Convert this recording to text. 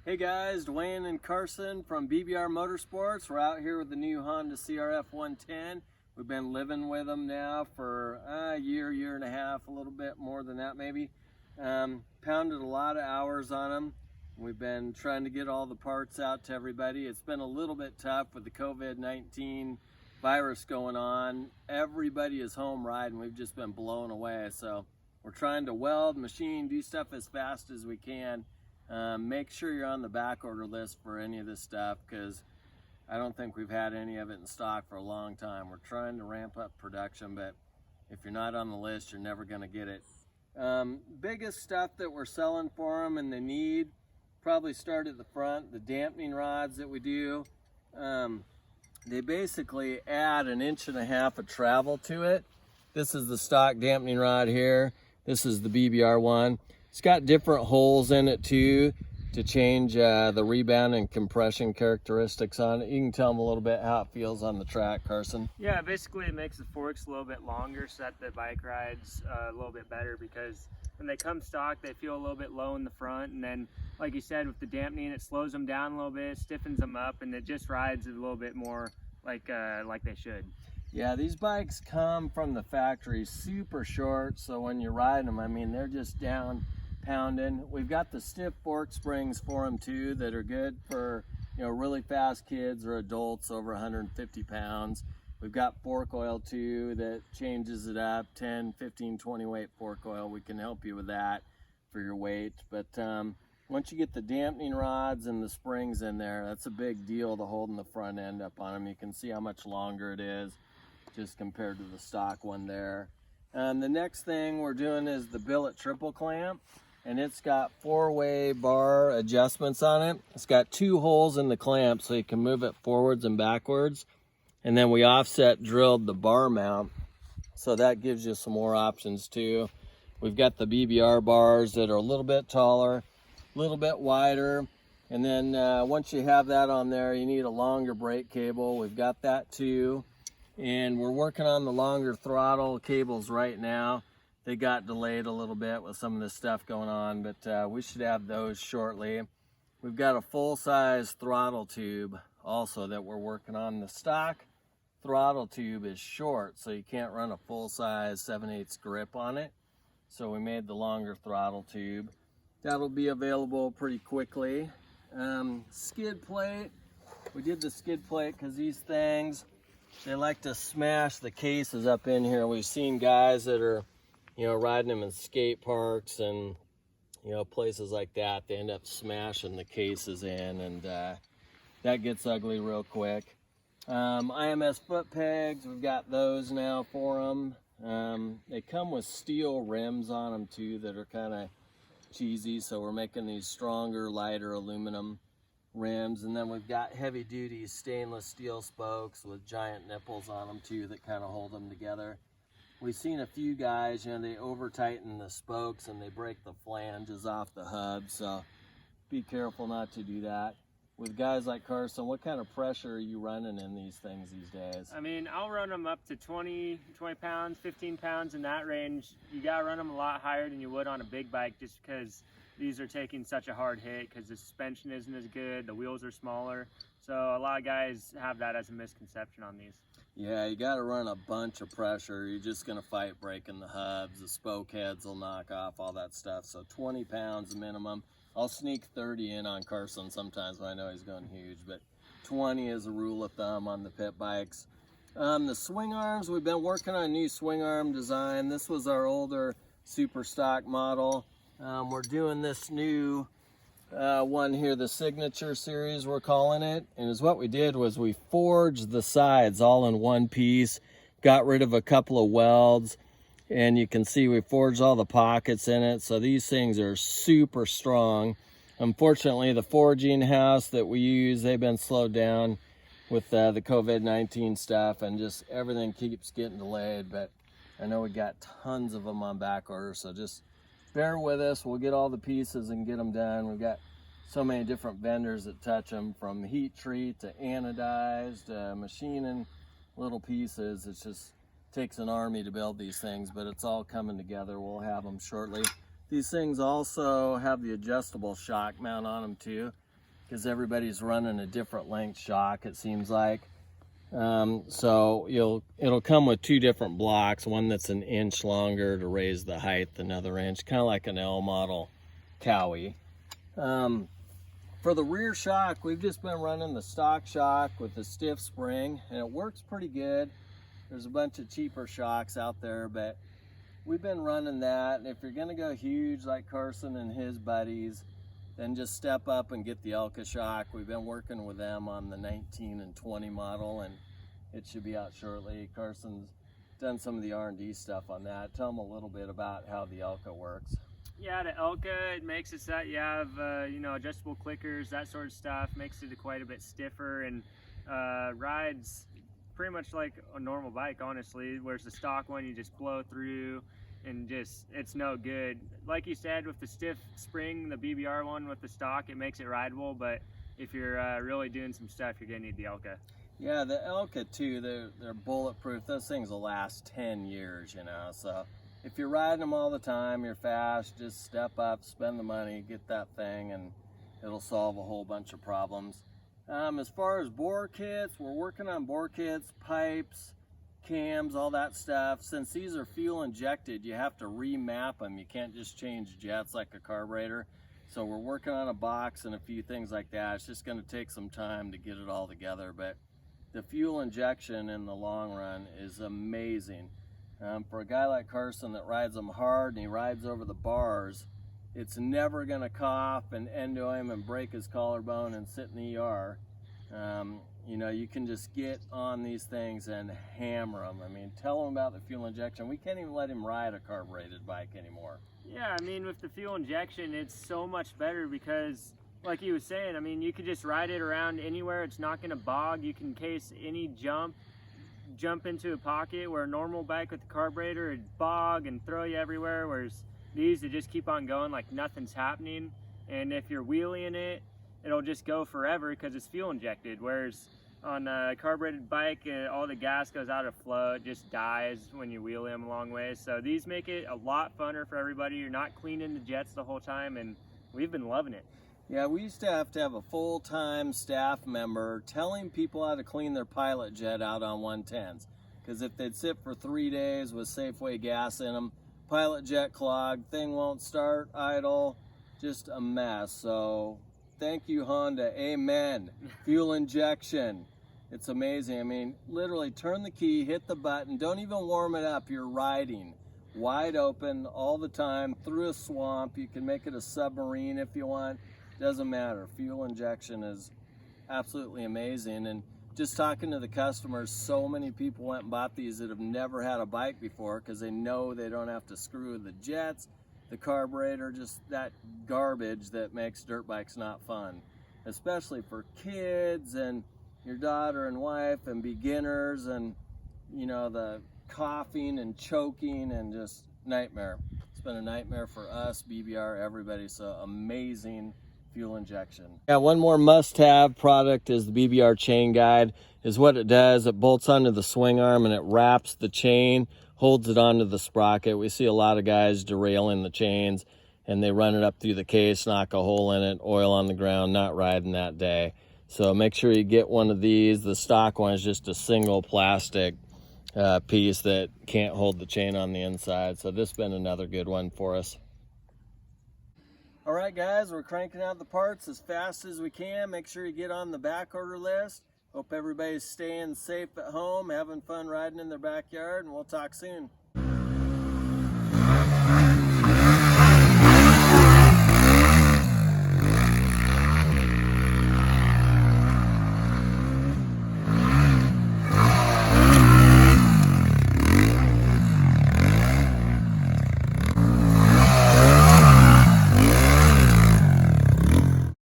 Hey guys, Dwayne and Carson from Bbr Motorsports. We're out here with the new Honda CRF110. We've been living with them now for a year and a half, a little bit more than that maybe. Pounded a lot of hours on them. We've been trying to get all the parts out to everybody. It's been a little bit tough with the COVID-19 virus going on. Everybody is home riding. We've just been blown away. So we're trying to weld, machine, do stuff as fast as we can. Make sure you're on the back order list for any of this stuff, because I don't think we've had any of it in stock for a long time. We're trying to ramp up production, but if you're not on the list, you're never going to get it. Biggest stuff that we're selling for them and they need, probably start at the front, the dampening rods that we do. They basically add 1.5 inches of travel to it. This is the stock dampening rod here. This is the Bbr one. It's got different holes in it too to change the rebound and compression characteristics on it. You can tell them a little bit how it feels on the track, Carson. Yeah, basically it makes the forks a little bit longer so that the bike rides a little bit better, because when they come stock they feel a little bit low in the front, and then like you said with the dampening it slows them down a little bit, stiffens them up, and it just rides a little bit more like they should. Yeah, these bikes come from the factory super short, so when you're riding them, I mean, they're just down pounding. We've got the stiff fork springs for them too that are good for, you know, really fast kids or adults over 150 pounds. We've got fork oil too that changes it up, 10, 15, 20 weight fork oil. We can help you with that for your weight. But once you get the dampening rods and the springs in there, that's a big deal to holding the front end up on them. You can see how much longer it is just compared to the stock one there. The next thing we're doing is the Billet triple clamp, and it's got 4-way bar adjustments on it. It's got 2 holes in the clamp so you can move it forwards and backwards. And then we offset drilled the bar mount, so that gives you some more options too. We've got the Bbr bars that are a little bit taller, a little bit wider. And then once you have that on there, you need a longer brake cable. We've got that too. And we're working on the longer throttle cables right now. They got delayed a little bit with some of this stuff going on, but we should have those shortly. We've got a full-size throttle tube also that we're working on. The stock throttle tube is short, so you can't run a full-size 7/8 grip on it. So we made the longer throttle tube. That'll be available pretty quickly. Skid plate. We did the skid plate because these things, they like to smash the cases up in here. We've seen guys that are, you know, riding them in skate parks and, you know, places like that. They end up smashing the cases in, and that gets ugly real quick. Ims Foot Pegs, we've got those now for them. They come with steel rims on them too that are kind of cheesy, so we're making these stronger, lighter aluminum rims. And then we've got heavy duty stainless steel spokes with giant nipples on them too that kind of hold them together. We've seen a few guys, you know, they over tighten the spokes and they break the flanges off the hub, so be careful not to do that. With guys like Carson, what kind of pressure are you running in these things these days? I mean, I'll run them up to 20 pounds, 15 pounds in that range. You gotta run them a lot higher than you would on a big bike, just because these are taking such a hard hit because the suspension isn't as good, the wheels are smaller. So a lot of guys have that as a misconception on these. Yeah, you got to run a bunch of pressure. You're just going to fight breaking the hubs. The spoke heads will knock off, all that stuff. So 20 pounds minimum. I'll sneak 30 in on Carson sometimes when I know he's going huge, but 20 is a rule of thumb on the pit bikes. The swing arms, we've been working on a new swing arm design. This was our older super stock model. We're doing this new one here, the Signature series we're calling it, and is what we did was we forged the sides all in one piece, got rid of a couple of welds, and you can see we forged all the pockets in it, so these things are super strong. Unfortunately, the forging house that we use, they've been slowed down with the COVID-19 stuff, and just everything keeps getting delayed, but I know we got tons of them on back order, so just bear with us. We'll get all the pieces and get them done. We've got so many different vendors that touch them, from heat treat to anodized, machining little pieces. It just takes an army to build these things, but it's all coming together. We'll have them shortly. These things also have the adjustable shock mount on them too. because everybody's running a different length shock, it seems like. So it'll come with two different blocks, one that's an inch longer to raise the height another inch, kind of like an L model Cowie. For the rear shock, we've just been running the stock shock with the stiff spring, and it works pretty good. There's a bunch of cheaper shocks out there, but we've been running that. And if you're gonna go huge like Carson and his buddies, then just step up and get the Elka shock. We've been working with them on the 19 and 20 model, and it should be out shortly. Carson's done some of the R&D stuff on that. Tell them a little bit about how the Elka works. Yeah, the Elka, it makes it so that you have, you know, adjustable clickers, that sort of stuff, makes it quite a bit stiffer, and rides pretty much like a normal bike, honestly, whereas the stock one, you just blow through and just, it's no good. Like you said, with the stiff spring, the Bbr one with the stock, it makes it rideable, but if you're really doing some stuff, you're gonna need the Elka. Yeah, the Elka too, they're bulletproof. Those things will last 10 years, you know, so if you're riding them all the time, you're fast, just step up, spend the money, get that thing, and it'll solve a whole bunch of problems. As far as bore kits, we're working on bore kits, pipes, cams, all that stuff. Since these are fuel injected, you have to remap them. You can't just change jets like a carburetor. So we're working on a box and a few things like that. It's just going to take some time to get it all together, but the fuel injection in the long run is amazing. For a guy like Carson that rides them hard and he rides over the bars, it's never going to cough and endo him and break his collarbone and sit in the ER. You know, you can just get on these things and hammer them. I mean, tell him about the fuel injection. We can't even let him ride a carbureted bike anymore. Yeah, I mean, with the fuel injection, it's so much better because, like he was saying, I mean, you could just ride it around anywhere. It's not going to bog. You can case any jump into a pocket, where a normal bike with the carburetor would bog and throw you everywhere, whereas these, they just keep on going like nothing's happening. And if you're wheeling it, it'll just go forever because it's fuel injected, whereas on a carbureted bike, all the gas goes out of flow. It just dies when you wheel them a long way. So these make it a lot funner for everybody. You're not cleaning the jets the whole time, and we've been loving it. Yeah, we used to have a full-time staff member telling people how to clean their pilot jet out on 110s. Because if they'd sit for 3 days with Safeway gas in them, pilot jet clogged, thing won't start, idle, just a mess. So thank you, Honda. Amen. Fuel injection. It's amazing. I mean, literally turn the key, hit the button, don't even warm it up. You're riding wide open all the time through a swamp. You can make it a submarine if you want. Doesn't matter. Fuel injection is absolutely amazing. And just talking to the customers, so many people went and bought these that have never had a bike before because they know they don't have to screw the jets, the carburetor, just that garbage that makes dirt bikes not fun, especially for kids and your daughter and wife and beginners, and you know, the coughing and choking and just nightmare. It's been a nightmare for us, Bbr, everybody. So amazing fuel injection. Yeah, one more must-have product is the Bbr chain guide. Is what it does, it bolts onto the swing arm and it wraps the chain, holds it onto the sprocket. We see a lot of guys derailing the chains and they run it up through the case, knock a hole in it, oil on the ground, not riding that day. So make sure you get one of these. The stock one is just a single plastic piece that can't hold the chain on the inside. So this has been another good one for us. All right, guys, we're cranking out the parts as fast as we can. Make sure you get on the back order list. Hope everybody's staying safe at home, having fun riding in their backyard, and we'll talk soon.